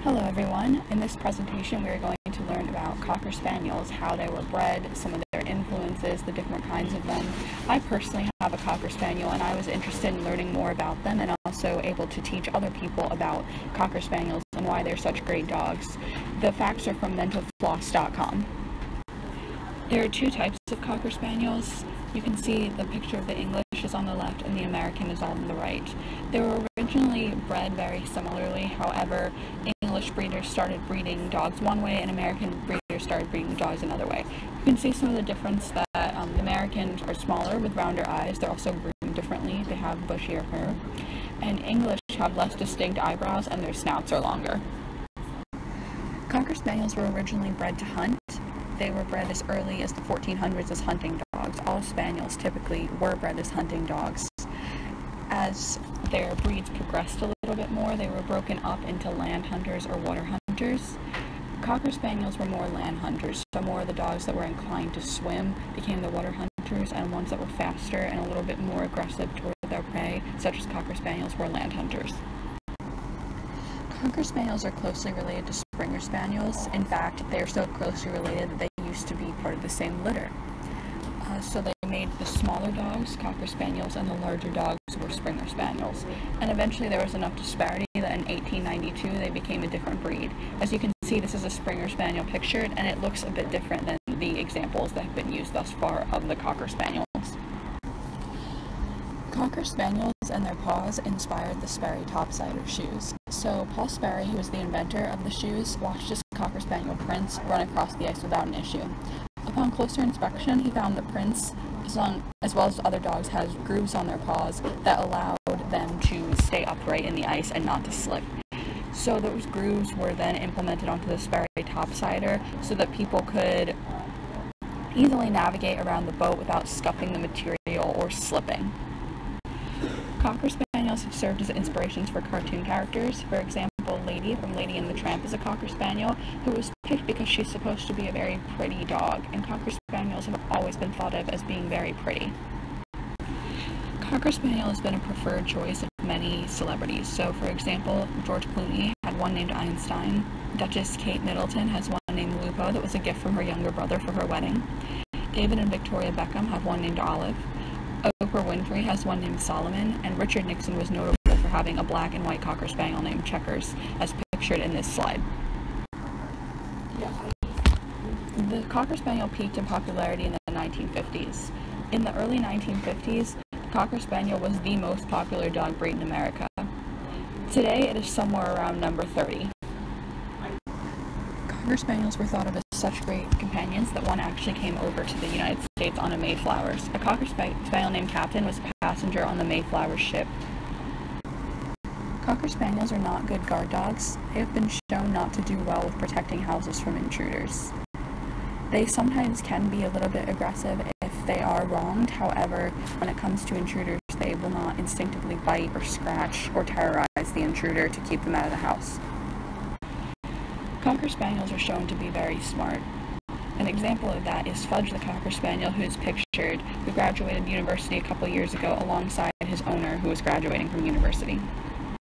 Hello everyone. In this presentation we are going to learn about Cocker Spaniels, how they were bred, some of their influences, the different kinds of them. I personally have a Cocker Spaniel and I was interested in learning more about them and also able to teach other people about Cocker Spaniels and why they're such great dogs. The facts are from mentalfloss.com. There are two types of Cocker Spaniels. You can see the picture of the English is on the left and the American is on the right. They were originally bred very similarly, however, English breeders started breeding dogs one way and American breeders started breeding dogs another way. You can see some of the difference that the Americans are smaller with rounder eyes. They're also groomed differently. They have bushier hair. And English have less distinct eyebrows and their snouts are longer. Cocker Spaniels were originally bred to hunt. They were bred as early as the 1400s as hunting dogs. All Spaniels typically were bred as hunting dogs. As their breeds progressed a little bit more, they were broken up into land hunters or water hunters. Cocker Spaniels were more land hunters, so more of the dogs that were inclined to swim became the water hunters, and ones that were faster and a little bit more aggressive toward their prey, such as Cocker Spaniels, were land hunters. Cocker Spaniels are closely related to Springer Spaniels. In fact, they are so closely related that they used to be part of the same litter. So they made the smaller dogs Cocker Spaniels and the larger dogs were Springer Spaniels. And eventually there was enough disparity that in 1892 they became a different breed. As you can see, this is a Springer Spaniel pictured, and it looks a bit different than the examples that have been used thus far of the Cocker Spaniels. Cocker Spaniels and their paws inspired the Sperry topsider shoes. So Paul Sperry, who was the inventor of the shoes, watched his Cocker Spaniel Prince run across the ice without an issue. Upon closer inspection, he found the Prince, as well as other dogs, has grooves on their paws that allowed them to stay upright in the ice and not to slip. So those grooves were then implemented onto the Sperry topsider so that people could easily navigate around the boat without scuffing the material or slipping. Cocker Spaniels have served as inspirations for cartoon characters. For example, Lady from Lady and the Tramp is a Cocker Spaniel who was picked because she's supposed to be a very pretty dog, and Cocker Spaniels have always been thought of as being very pretty. Cocker Spaniel has been a preferred choice of many celebrities. So, for example, George Clooney had one named Einstein. Duchess Kate Middleton has one named Lupo that was a gift from her younger brother for her wedding. David and Victoria Beckham have one named Olive. Oprah Winfrey has one named Solomon, and Richard Nixon was notable for having a black and white Cocker Spaniel named Checkers, as pictured in this slide. The Cocker Spaniel peaked in popularity in the 1950s. In the early 1950s, the Cocker Spaniel was the most popular dog breed in America. Today, it is somewhere around number 30. Cocker Spaniels were thought of as such great companions that one actually came over to the United States on a Mayflower's. A Cocker Spaniel named Captain was a passenger on the Mayflower ship. Cocker Spaniels are not good guard dogs. They have been shown not to do well with protecting houses from intruders. They sometimes can be a little bit aggressive if they are wronged. However, when it comes to intruders, they will not instinctively bite or scratch or terrorize the intruder to keep them out of the house. Cocker Spaniels are shown to be very smart. An example of that is Fudge the Cocker Spaniel, who is pictured, who graduated university a couple years ago alongside his owner who was graduating from university.